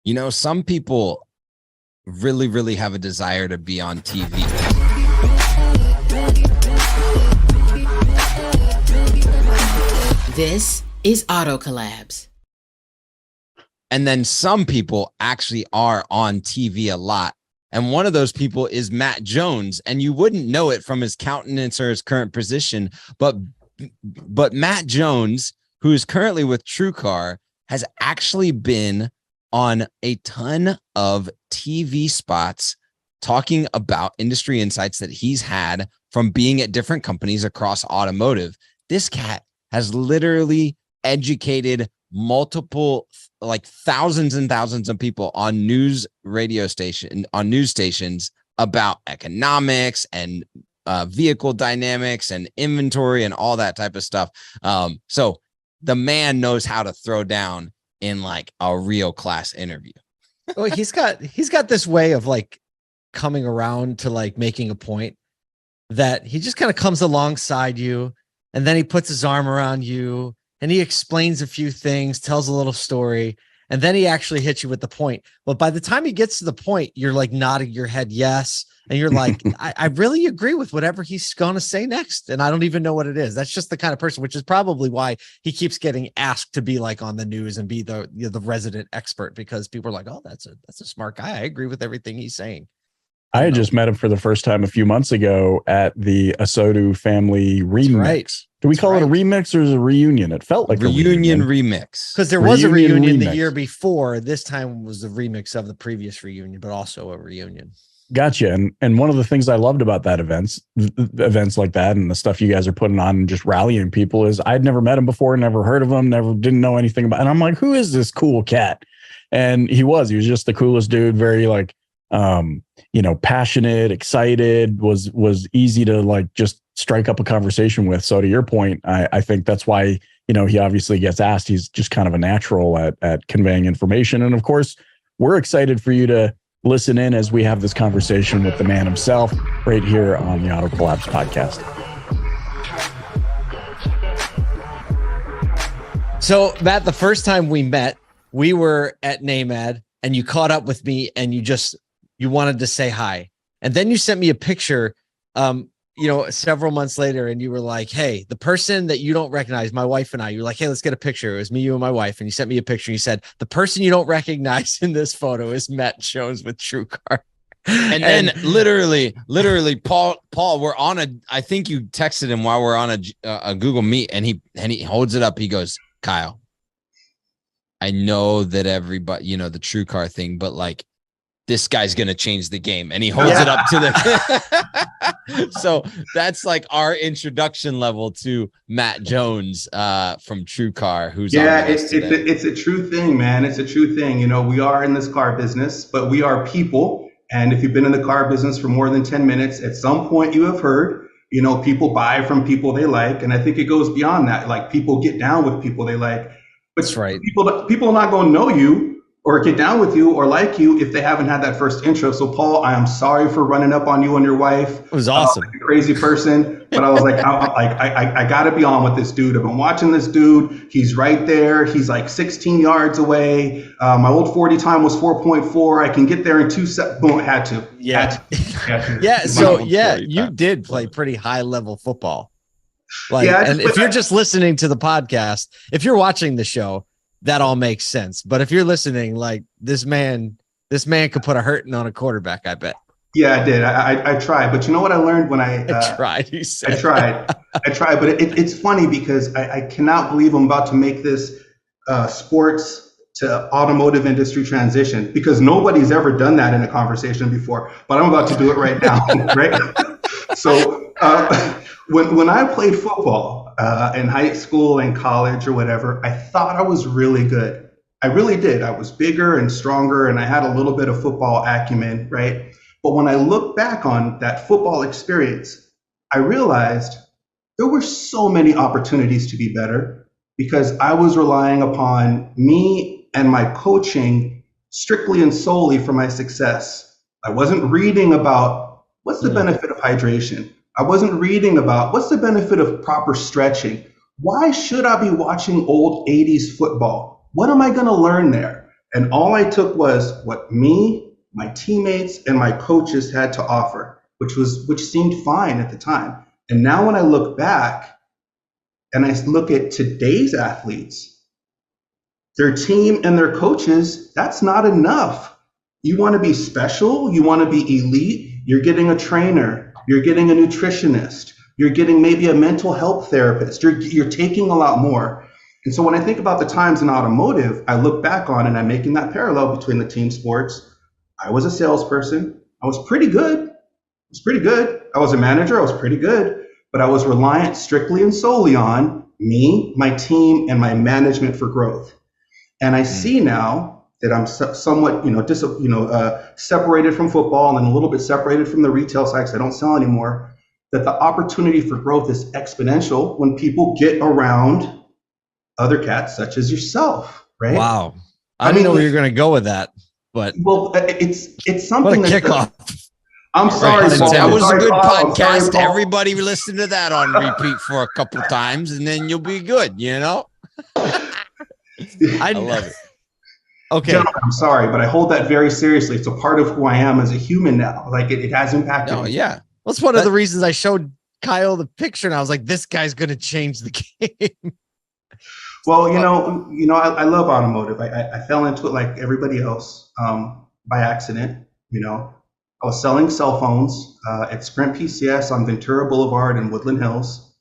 You know, some people really, really have a desire to be on TV. This is Auto Collabs. And then some people actually are on TV a lot. And one of those people is Matt Jones. And you wouldn't know it from his countenance or his current position. But Matt Jones, who is currently with TrueCar, has actually been on a ton of TV spots talking about industry insights that he's had from being at different companies across automotive. This cat has literally educated multiple, like thousands and thousands of people on news stations about economics and vehicle dynamics and inventory and all that type of stuff. So the man knows how to throw down in like a real class interview. Well, he's got this way of like coming around to like making a point that he just kind of comes alongside you, and then he puts his arm around you and he explains a few things, tells a little story, and then he actually hits you with the point. But by the time he gets to the point, you're like nodding your head yes. And you're like, I really agree with whatever he's going to say next. And I don't even know what it is. That's just the kind of person, which is probably why he keeps getting asked to be like on the news and be the resident expert, because people are like, oh, that's a smart guy. I agree with everything he's saying. I had just met him for the first time a few months ago at the Asodu family remix. Right. Do we call it a remix or is it a reunion? It felt like a reunion remix. Because there was a reunion the year before. This time was the remix of the previous reunion, but also a reunion. Gotcha. And one of the things I loved about that events like that and the stuff you guys are putting on and just rallying people is I'd never met him before, never heard of him, didn't know anything about, and I'm like, who is this cool cat? And he was just the coolest dude, very like, passionate, excited, was easy to like just strike up a conversation with. So to your point, I think that's why, he obviously gets asked. He's just kind of a natural at conveying information. And of course, we're excited for you to listen in as we have this conversation with the man himself right here on the Auto Collabs podcast. So, Matt, the first time we met, we were at NAMAD and you caught up with me and you wanted to say hi. And then you sent me a picture, several months later, and you were like, hey, the person that you don't recognize, my wife and I, you're like, hey, let's get a picture. It was me, you, and my wife. And you sent me a picture. You said, the person you don't recognize in this photo is Matt Jones with TrueCar. And then literally, Paul, we're on I think you texted him while we're on a Google Meet, and he holds it up. He goes, Kyle, I know that everybody, the TrueCar thing, but like, this guy's going to change the game. And he holds it up to the, so that's like our introduction level to Matt Jones from TrueCar, who's it's a true thing, man. It's a true thing. We are in this car business, but we are people. And if you've been in the car business for more than 10 minutes, at some point you have heard, people buy from people they like. And I think it goes beyond that. Like people get down with people they like, but that's right. People are not going to know you or get down with you or like you if they haven't had that first intro. So Paul, I am sorry for running up on you and your wife. It was awesome. Like a crazy person, but I was like, I got to be on with this dude. I've been watching this dude. He's right there. He's like 16 yards away. My old 40 time was 4.4. I can get there in 2 seconds. Boom, had to. Yeah. You did play pretty high level football. And if you're just listening to the podcast, if you're watching the show, that all makes sense. But if you're listening, like this man could put a hurting on a quarterback, I bet. Yeah, I did. I tried. But you know what I learned when I tried? He said. I tried. But it's funny because I cannot believe I'm about to make this sports to automotive industry transition, because nobody's ever done that in a conversation before. But I'm about to do it right now. Right? So when I played football, in high school and college or whatever, I thought I was really good. I really did. I was bigger and stronger and I had a little bit of football acumen, right? But when I look back on that football experience, I realized there were so many opportunities to be better because I was relying upon me and my coaching strictly and solely for my success. I wasn't reading about what's the benefit of hydration. I wasn't reading about what's the benefit of proper stretching. Why should I be watching old 80s football? What am I going to learn there? And all I took was what me, my teammates, and my coaches had to offer, which seemed fine at the time. And now when I look back and I look at today's athletes, their team and their coaches, that's not enough. You want to be special, you want to be elite, you're getting a trainer, you're getting a nutritionist, you're getting maybe a mental health therapist, you're taking a lot more. And so when I think about the times in automotive, I look back on and I'm making that parallel between the team sports. I was a salesperson. I was pretty good. I was a manager. I was pretty good, but I was reliant strictly and solely on me, my team, and my management for growth. And I see now that I'm somewhat, separated from football and a little bit separated from the retail side because I don't sell anymore, that the opportunity for growth is exponential when people get around other cats such as yourself, right? Wow. I didn't know where you're going to go with that, but it's something. What a kickoff. I'm sorry, Right. Paul. That was a good podcast. Sorry, Paul. Everybody listen to that on repeat for a couple times, and then you'll be good. I love it. Okay. Gentlemen, I'm sorry, but I hold that very seriously. It's a part of who I am as a human now. Like it has impacted me. Yeah. That's one of the reasons I showed Kyle the picture, and I was like, this guy's going to change the game. Well, I love automotive. I fell into it like everybody else by accident. I was selling cell phones at Sprint PCS on Ventura Boulevard in Woodland Hills.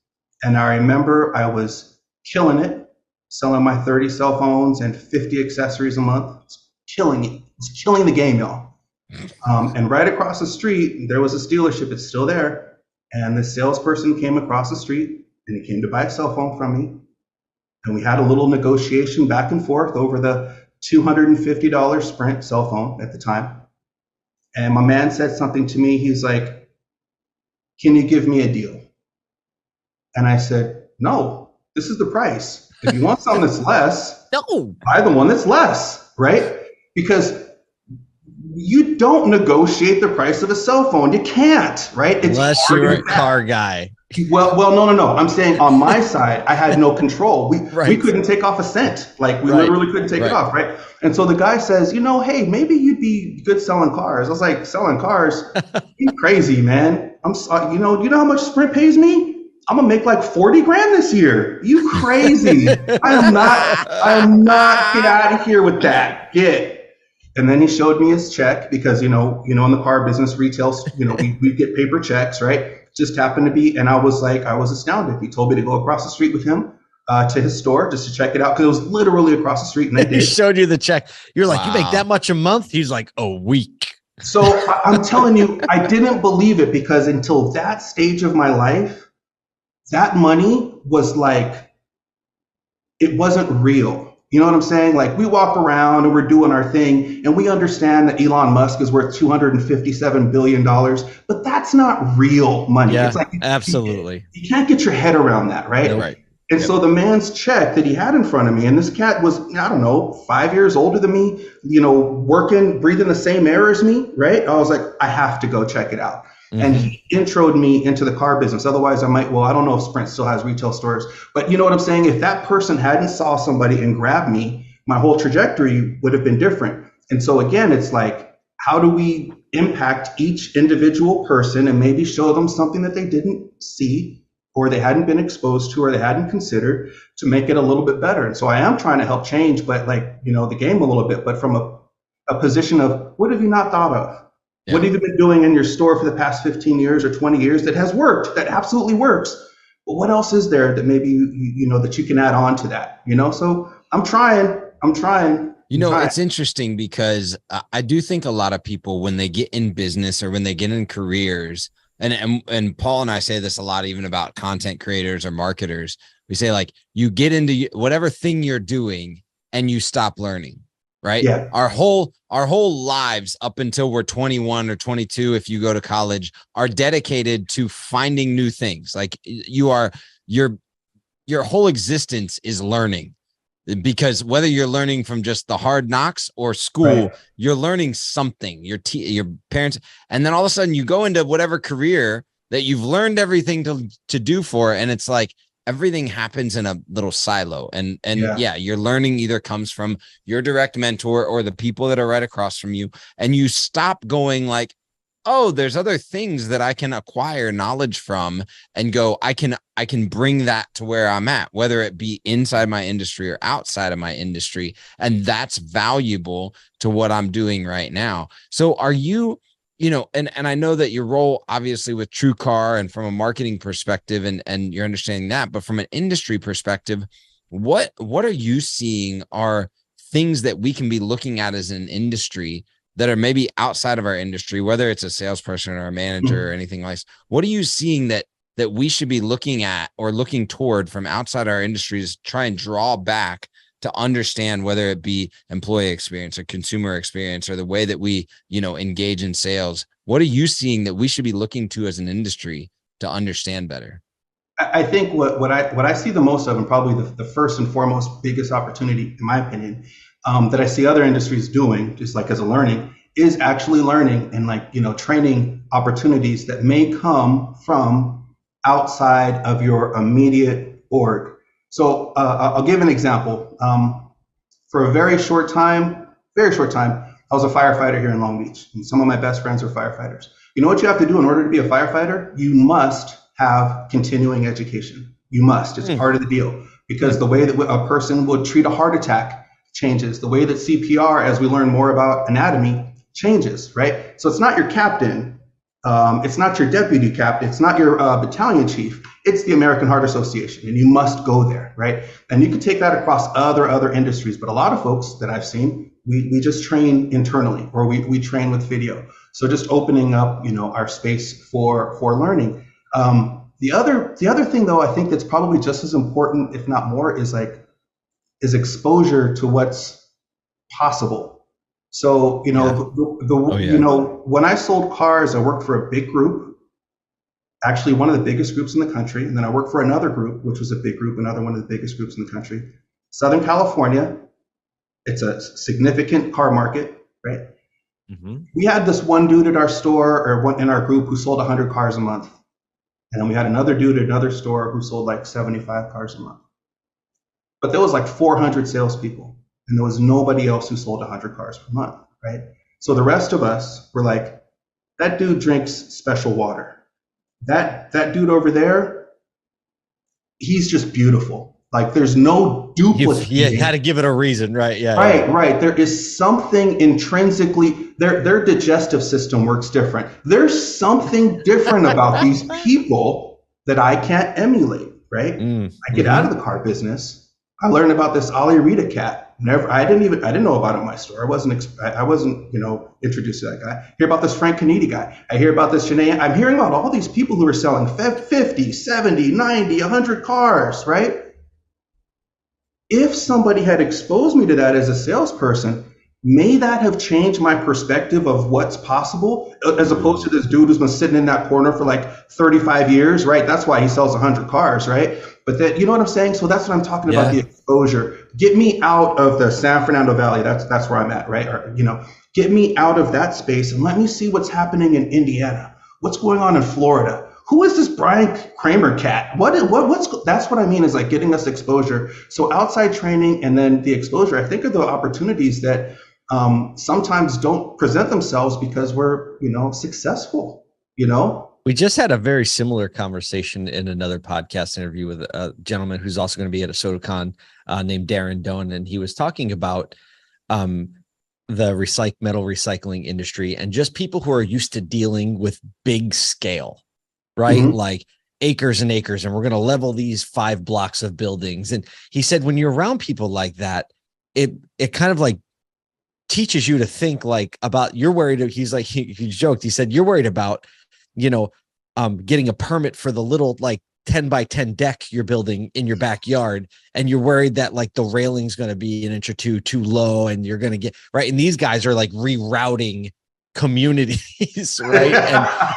And I remember I was killing it, selling my 30 cell phones and 50 accessories a month. Killing it. It's killing the game, y'all. And right across the street, there was a dealership. It's still there. And the salesperson came across the street and he came to buy a cell phone from me. And we had a little negotiation back and forth over the $250 Sprint cell phone at the time. And my man said something to me. He's like, "Can you give me a deal?" And I said, "No, this is the price. If you want something that's less, No. buy the one that's less," right? Because you don't negotiate the price of a cell phone. You can't, right? Unless you're a car guy. Well, no. I'm saying on my side, I had no control. We couldn't take off a cent. Like we literally couldn't take it off, right? And so the guy says, hey, maybe you'd be good selling cars. I was like, selling cars? You crazy, man. I'm you know how much Sprint pays me? I'm gonna make like 40 grand this year. You crazy? I am not. Get out of here with that. And then he showed me his check because in the car business, retail, we get paper checks, right? Just happened to be, and I was astounded. He told me to go across the street with him to his store just to check it out because it was literally across the street, and I did. He showed you the check. You're like, You make that much a month? He's like, a week. So I'm telling you, I didn't believe it because until that stage of my life, that money was like, it wasn't real. You know what I'm saying? Like we walk around and we're doing our thing and we understand that Elon Musk is worth $257 billion, but that's not real money. Yeah, it's like, absolutely. You can't get your head around that, right? No, right. And so the man's check that he had in front of me, and this cat was, 5 years older than me, working, breathing the same air as me, right? I was like, I have to go check it out. Mm-hmm. And he introed me into the car business. Otherwise, I don't know if Sprint still has retail stores, but you know what I'm saying? If that person hadn't saw somebody and grabbed me, my whole trajectory would have been different. And so again, it's like, how do we impact each individual person and maybe show them something that they didn't see or they hadn't been exposed to or they hadn't considered to make it a little bit better? And so I am trying to help change, but the game a little bit, but from a position of what have you not thought of? Yeah. What have you been doing in your store for the past 15 years or 20 years that has worked, that absolutely works? But what else is there that maybe, that you can add on to that, So I'm trying. It's interesting because I do think a lot of people, when they get in business or when they get in careers, and Paul and I say this a lot, even about content creators or marketers, we say like, you get into whatever thing you're doing and you stop learning. Right. Yeah. Our whole lives up until we're 21 or 22, if you go to college, are dedicated to finding new things. Like your whole existence is learning, because whether you're learning from just the hard knocks or school, right, you're learning something, your parents. And then all of a sudden you go into whatever career that you've learned everything to do for. And it's like, everything happens in a little silo. And Yeah. yeah, your learning either comes from your direct mentor or the people that are right across from you. And you stop going like, oh, there's other things that I can acquire knowledge from and go, I can bring that to where I'm at, whether it be inside my industry or outside of my industry. And that's valuable to what I'm doing right now. So are you, and I know that your role obviously with TrueCar and from a marketing perspective and you're understanding that, but from an industry perspective, what are you seeing are things that we can be looking at as an industry that are maybe outside of our industry, whether it's a salesperson or a manager or anything like that? What are you seeing that we should be looking at or looking toward from outside our industries, try and draw back to understand whether it be employee experience or consumer experience or the way that we, engage in sales? What are you seeing that we should be looking to as an industry to understand better? I think what I see the most of, and probably the first and foremost biggest opportunity, in my opinion, that I see other industries doing, just like as a learning, is actually learning and training opportunities that may come from outside of your immediate org. So I'll give an example. For a very short time, I was a firefighter here in Long Beach, and some of my best friends are firefighters. You know what you have to do in order to be a firefighter? You must have continuing education. You must. It's part of the deal, because the way that a person would treat a heart attack changes. The way that CPR, as we learn more about anatomy, changes, right? So it's not your captain. It's not your deputy captain. It's not your battalion chief. It's the American Heart Association, and you must go there, right? And you can take that across other industries. But a lot of folks that I've seen, we just train internally, or we train with video. So just opening up, our space for learning. The other thing, though, I think that's probably just as important, if not more, is exposure to what's possible. So, when I sold cars, I worked for a big group, actually one of the biggest groups in the country. And then I worked for another group, which was a big group, another one of the biggest groups in the country. Southern California, it's a significant car market, right? Mm-hmm. We had this one dude at our store, or one in our group, who sold 100 cars a month. And then we had another dude at another store who sold like 75 cars a month. But there was like 400 salespeople, and there was nobody else who sold 100 cars per month, right? So the rest of us were like, that dude drinks special water. That dude over there, he's just beautiful. Like, there's no duplicate. You had to give it a reason, right? Yeah. Right. There is something intrinsically, their digestive system works different. There's something different about these people that I can't emulate, right? I get out of the car business. I learned about this Ali Rita cat. I didn't know about it in my store. I wasn't introduced to that guy. I hear about this Frank Canidi guy. I hear about this Janae. I'm hearing about all these people who are selling 50, 70, 90, 100 cars, right? If somebody had exposed me to that as a salesperson, may that have changed my perspective of what's possible, as opposed to this dude who's been sitting in that corner for like 35 years, right? That's why he sells 100 cars, right? But that, you know what I'm saying? So that's what I'm talking about, the exposure. Get me out of the San Fernando Valley. That's where I'm at, right? Or, get me out of that space and let me see what's happening in Indiana. What's going on in Florida? Who is this Brian Kramer cat? That's what I mean, is like getting us exposure. So outside training and then the exposure, I think, are the opportunities that sometimes don't present themselves because we're, successful, We just had a very similar conversation in another podcast interview with a gentleman who's also going to be at a SodaCon named Darren Doan. And he was talking about the metal recycling industry and just people who are used to dealing with big scale, right? Mm-hmm. Like acres and acres, and we're going to level these 5 blocks of buildings. And he said, when you're around people like that, it kind of like teaches you to think like about, you're worried. He's like, he joked, he said, you're worried about, getting a permit for the little like 10 by 10 deck you're building in your backyard. And you're worried that like the railing's going to be an inch or two too low and you're going to get right. And these guys are like rerouting communities, right?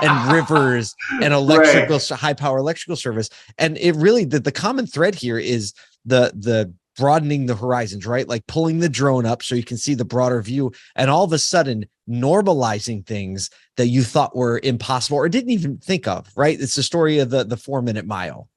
and rivers and electrical, high power electrical service. And it really, the common thread here is the broadening the horizons, right? Like pulling the drone up so you can see the broader view, and all of a sudden normalizing things that you thought were impossible or didn't even think of, right? It's the story of the 4-minute mile.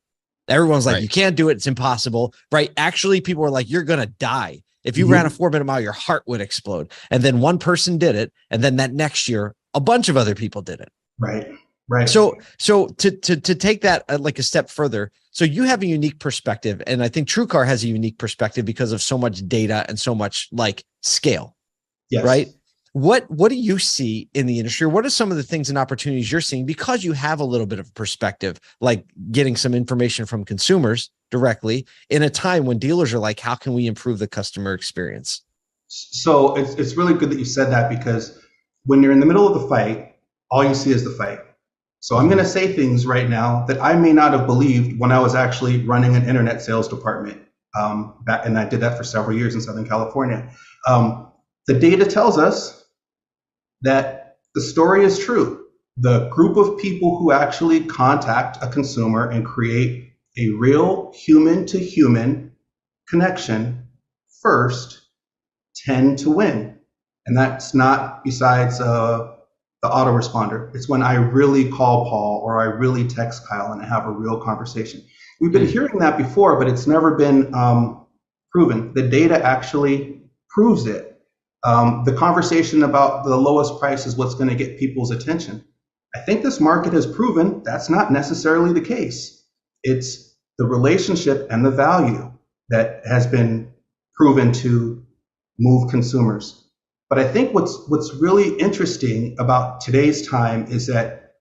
Everyone's like, Right. you can't do it. It's impossible. Right. Actually, people were like, you're going to die. If you ran a 4-minute mile, your heart would explode. And then one person did it. And then that next year, a bunch of other people did it. Right. Right. So to take that like a step further, so you have a unique perspective. And I think TrueCar has a unique perspective because of so much data and so much like scale. Yes. Right. What do you see in the industry? What are some of the things and opportunities you're seeing because you have a little bit of perspective, like getting some information from consumers directly in a time when dealers are like, how can we improve the customer experience? So it's really good that you said that, because when you're in the middle of the fight, all you see is the fight. So I'm going to say things right now that I may not have believed when I was actually running an internet sales department back, and I did that for several years in Southern California. The data tells us that the story is true. The group of people who actually contact a consumer and create a real human-to-human connection first tend to win. And that's not besides the autoresponder. It's when I really call Paul or I really text Kyle and I have a real conversation. We've been hearing that before, but it's never been proven. The data actually proves it. The conversation about the lowest price is what's going to get people's attention. I think this market has proven that's not necessarily the case. It's the relationship and the value that has been proven to move consumers. But I think what's really interesting about today's time is that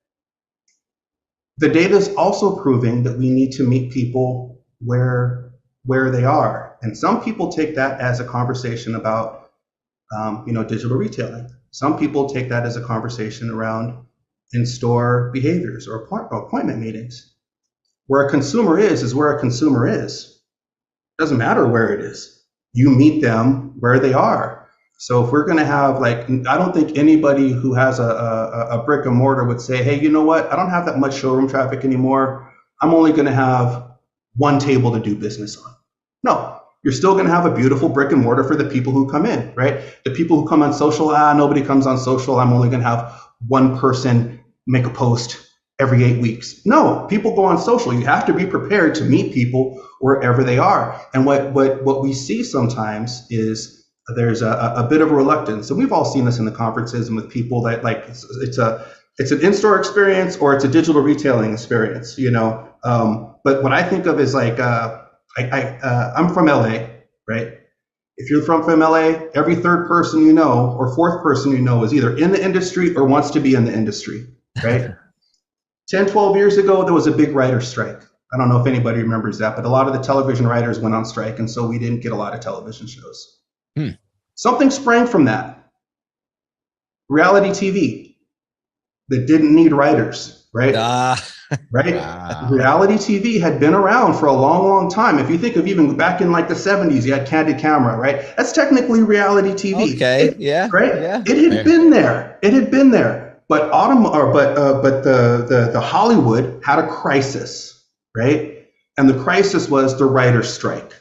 the data is also proving that we need to meet people where they are. And some people take that as a conversation about digital retailing. Some people take that as a conversation around in-store behaviors or appointment meetings. Where a consumer is where a consumer is. It doesn't matter where it is. You meet them where they are. So if we're going to have I don't think anybody who has a brick and mortar would say, hey, you know what? I don't have that much showroom traffic anymore. I'm only going to have one table to do business on. No. You're still going to have a beautiful brick and mortar for the people who come in, right? The people who come on social, nobody comes on social. I'm only going to have one person make a post every 8 weeks. No, people go on social. You have to be prepared to meet people wherever they are. And what we see sometimes is there's a bit of a reluctance. And we've all seen this in the conferences and with people that it's an in-store experience or it's a digital retailing experience, But what I think of is I'm from LA, right? If you're from LA, every third person you know or fourth person you know is either in the industry or wants to be in the industry, right? 10, 12 years ago, there was a big writer's strike. I don't know if anybody remembers that, but a lot of the television writers went on strike, and so we didn't get a lot of television shows. Something sprang from that. Reality TV that didn't need writers, right? Right? Wow. Reality TV had been around for a long, long time. If you think of even back in the 70s, you had Candid Camera, right? That's technically reality TV. Okay. Right? Yeah. It had been there. But the Hollywood had a crisis, right? And the crisis was the writer's strike.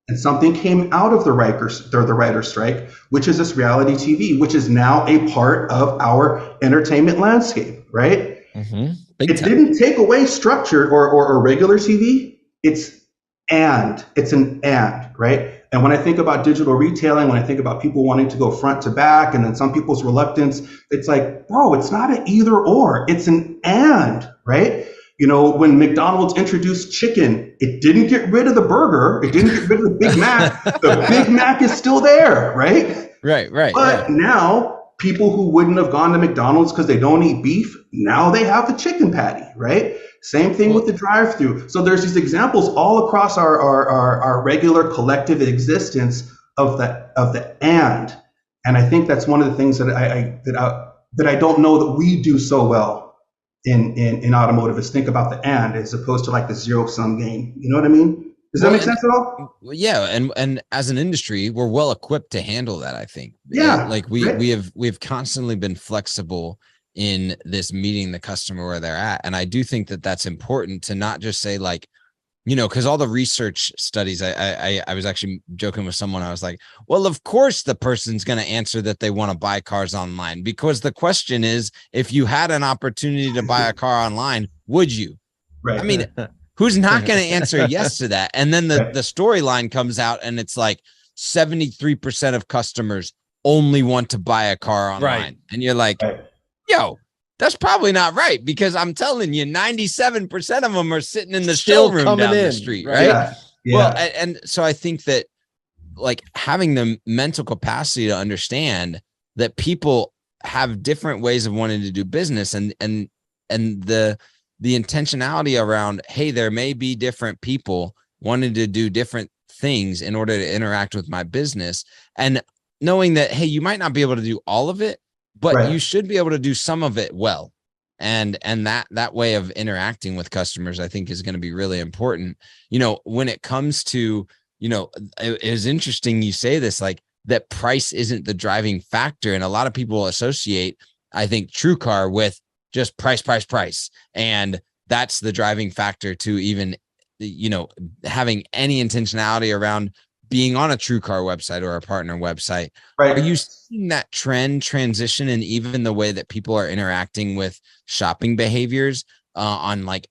And something came out of the writer's strike, which is this reality TV, which is now a part of our entertainment landscape, right? Mm-hmm. It didn't take away structured or regular TV. It's an and, right? And when I think about digital retailing, when I think about people wanting to go front to back, and then some people's reluctance, it's like, bro, it's not an either or, it's an and, right? When McDonald's introduced chicken, it didn't get rid of the burger. It didn't get rid of the Big Mac. The Big Mac is still there, right? Right. But now people who wouldn't have gone to McDonald's because they don't eat beef, now they have the chicken patty, right? Same thing with the drive-through. So there's these examples all across our regular collective existence of the and I think that's one of the things that I don't know that we do so well in automotive is think about the and as opposed to the zero-sum game. You know what I mean? Does that make sense at all? Yeah, and as an industry, we're well equipped to handle that, I think. Yeah. We've constantly been flexible in this meeting the customer where they're at. And I do think that that's important to not just say because all the research studies, I was actually joking with someone. I was like, well, of course the person's going to answer that they want to buy cars online, because the question is, if you had an opportunity to buy a car online, would you? Right. I mean, Who's not going to answer yes to that? And then Right. the storyline comes out and it's like 73% of customers only want to buy a car online. Right. And you're like, Right. yo, that's probably not right, because I'm telling you, 97% of them are sitting in the Still showroom coming down the in, street, right? right? Yeah. Yeah. Well, and so I think that like having the mental capacity to understand that people have different ways of wanting to do business, and the intentionality around, hey, there may be different people wanting to do different things in order to interact with my business, and knowing that, hey, you might not be able to do all of it, but Right. you should be able to do some of it well. And that way of interacting with customers, I think, is going to be really important. You know, when it comes to, you know, it is interesting you say this, like that price isn't the driving factor. And a lot of people associate, I think, TrueCar with just price. And that's the driving factor to even, you know, having any intentionality around being on a TrueCar website or a partner website. Right. Are you seeing that trend transition in even the way that people are interacting with shopping behaviors on like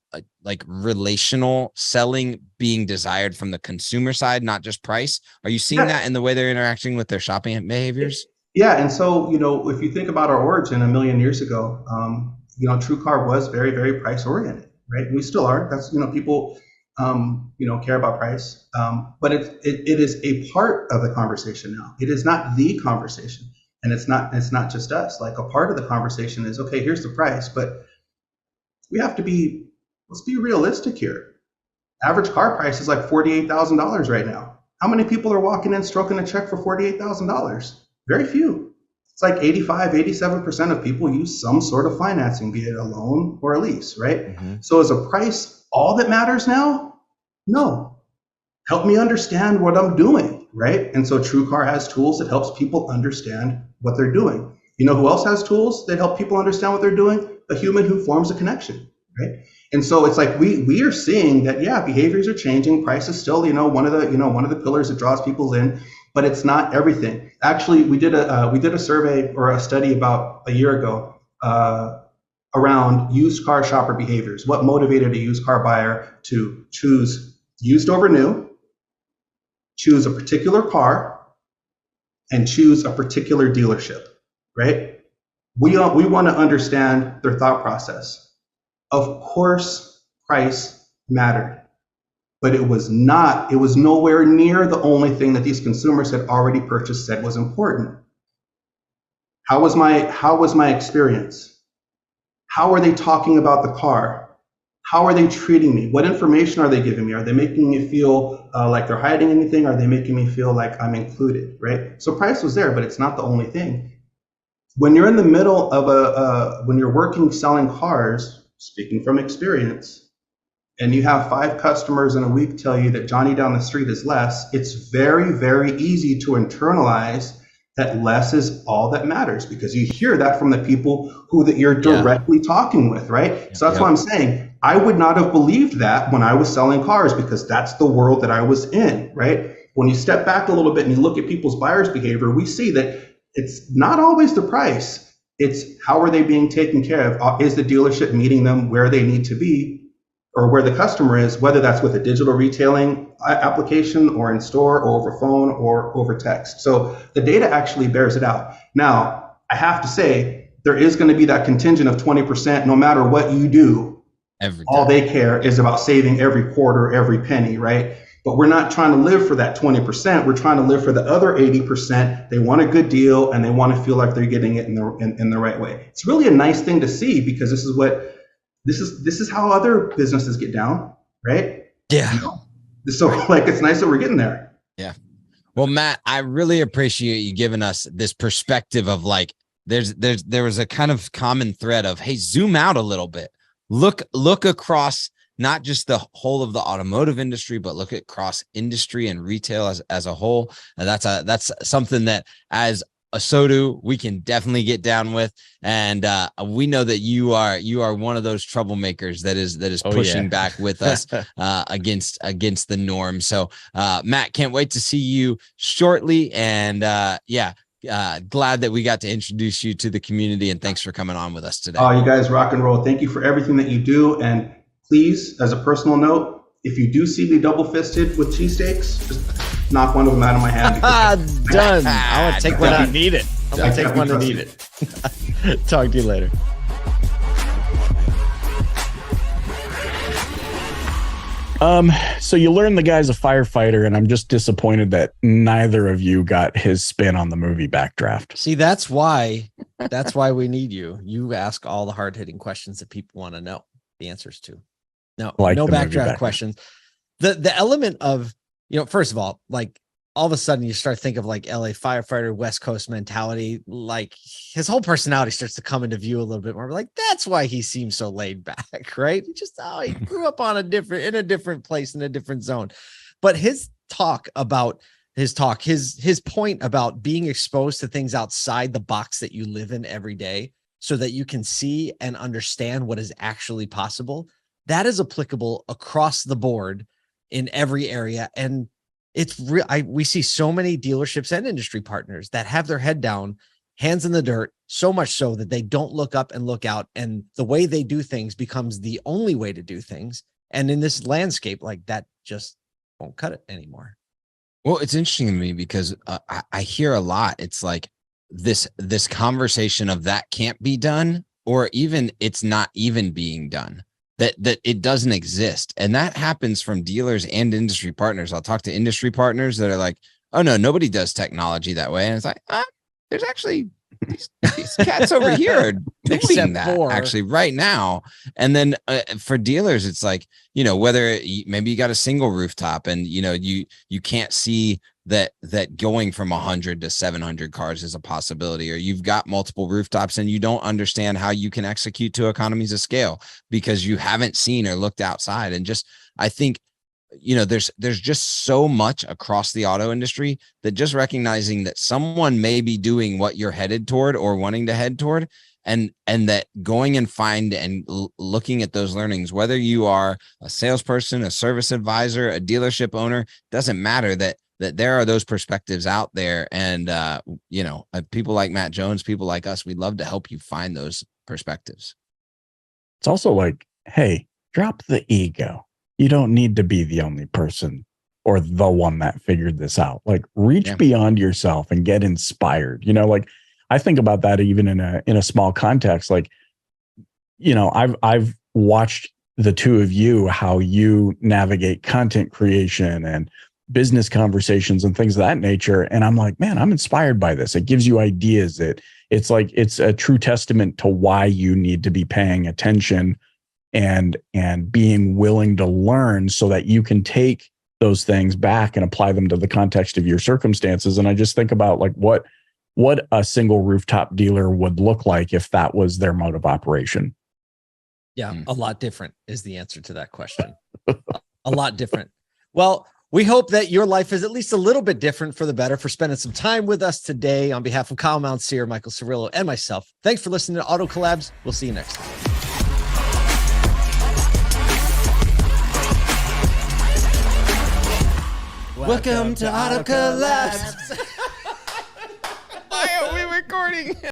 relational selling being desired from the consumer side, not just price? Are you seeing that in the way they're interacting with their shopping behaviors? Yeah. And so, you know, if you think about our origin a million years ago, you know, TrueCar was very, very price oriented, right? We still are. That's, you know, people, you know, care about price, but it is a part of the conversation now. It is not the conversation, and it's not just us. Like, a part of the conversation is, okay, here's the price, but let's be realistic here. Average car price is like $48,000 right now. How many people are walking in stroking a check for $48,000? Very few. It's like 87% of people use some sort of financing, be it a loan or a lease, right? Mm-hmm. So is a price all that matters now? No. Help me understand what I'm doing, right? And so TrueCar has tools that helps people understand what they're doing. You know who else has tools that help people understand what they're doing? A human who forms a connection, right? And so it's like we are seeing that, yeah, behaviors are changing. Price is still, you know, one of the pillars that draws people in, but it's not everything. Actually, we did a survey or a study about a year ago around used car shopper behaviors. What motivated a used car buyer to choose used over new, choose a particular car, and choose a particular dealership, right? We want to understand their thought process. Of course, price mattered, but it was nowhere near the only thing that these consumers had already purchased said was important. How was my experience? How are they talking about the car? How are they treating me? What information are they giving me? Are they making me feel like they're hiding anything? Are they making me feel like I'm included, right? So price was there, but it's not the only thing. When you're in the middle of when you're working selling cars, speaking from experience, and you have 5 customers in a week tell you that Johnny down the street is less, it's very, very easy to internalize that less is all that matters, because you hear that from the people that you're directly talking with, right? So that's why I'm saying I would not have believed that when I was selling cars, because that's the world that I was in, right? When you step back a little bit and you look at people's buyers' behavior, we see that it's not always the price. It's how are they being taken care of? Is the dealership meeting them where they need to be, or where the customer is, whether that's with a digital retailing application or in store or over phone or over text. So the data actually bears it out. Now, I have to say, there is going to be that contingent of 20%, no matter what you do. All they care is about saving every quarter, every penny, right? But we're not trying to live for that 20%. We're trying to live for the other 80%. They want a good deal and they want to feel like they're getting it in the right way. It's really a nice thing to see, because this is how other businesses get down, right? Yeah. So like, it's nice that we're getting there. Yeah. Well, Matt, I really appreciate you giving us this perspective of like, there was a kind of common thread of, hey, zoom out a little bit, look across not just the whole of the automotive industry, but look at cross industry and retail as a whole. And that's something that as a SODU we can definitely get down with. And we know that you are one of those troublemakers that is pushing back with us against the norm. So Matt, can't wait to see you shortly. And glad that we got to introduce you to the community, and thanks for coming on with us today. Oh, you guys rock and roll. Thank you for everything that you do. And please, as a personal note, if you do see me double fisted with cheesesteaks, just knock one of them out of my hand. Done. I want to take one and eat it. I'm going to take one and trust eat you. it. Talk to you later. So you learn the guy's a firefighter, and I'm just disappointed that neither of you got his spin on the movie Backdraft. See, that's why we need you. You ask all the hard-hitting questions that people want to know the answers to. No, Like no the movie backdraft Backdraft. questions. The element of, first of all, like all of a sudden you start to think of like LA firefighter, West Coast mentality, like his whole personality starts to come into view a little bit more. Like that's why he seems so laid back, right? He grew up in a different place, in a different zone. But his point about being exposed to things outside the box that you live in every day so that you can see and understand what is actually possible, that is applicable across the board in every area. And it's real. We see so many dealerships and industry partners that have their head down, hands in the dirt, so much so that they don't look up and look out. And the way they do things becomes the only way to do things. And in this landscape, like that just won't cut it anymore. Well, it's interesting to me because I hear a lot. It's like this conversation of that can't be done, or even it's not even being done. That it doesn't exist. And that happens from dealers and industry partners. I'll talk to industry partners that are like, oh no, nobody does technology that way. And it's like, there's actually these cats over here are doing that actually right now. And then for dealers, it's like, whether maybe you got a single rooftop and, you can't see that going from 100 to 700 cars is a possibility, or you've got multiple rooftops and you don't understand how you can execute to economies of scale because you haven't seen or looked outside. And just, I think, there's just so much across the auto industry that just recognizing that someone may be doing what you're headed toward or wanting to head toward, and that going and find and looking at those learnings, whether you are a salesperson, a service advisor, a dealership owner, doesn't matter, that there are those perspectives out there. And, people like Matt Jones, people like us, we'd love to help you find those perspectives. It's also like, hey, drop the ego. You don't need to be the only person or the one that figured this out. Like reach beyond yourself and get inspired. Like I think about that even in a small context. Like, I've watched the two of you, how you navigate content creation and business conversations and things of that nature. And I'm like, man, I'm inspired by this. It gives you ideas. It's a true testament to why you need to be paying attention and being willing to learn so that you can take those things back and apply them to the context of your circumstances. And I just think about like what a single rooftop dealer would look like if that was their mode of operation. Yeah, a lot different is the answer to that question. A lot different. Well, we hope that your life is at least a little bit different for the better, for spending some time with us today. On behalf of Kyle Mountseer, Michael Cirillo, and myself, thanks for listening to Auto Collabs. We'll see you next time. Welcome to Auto Collabs. Why are we recording?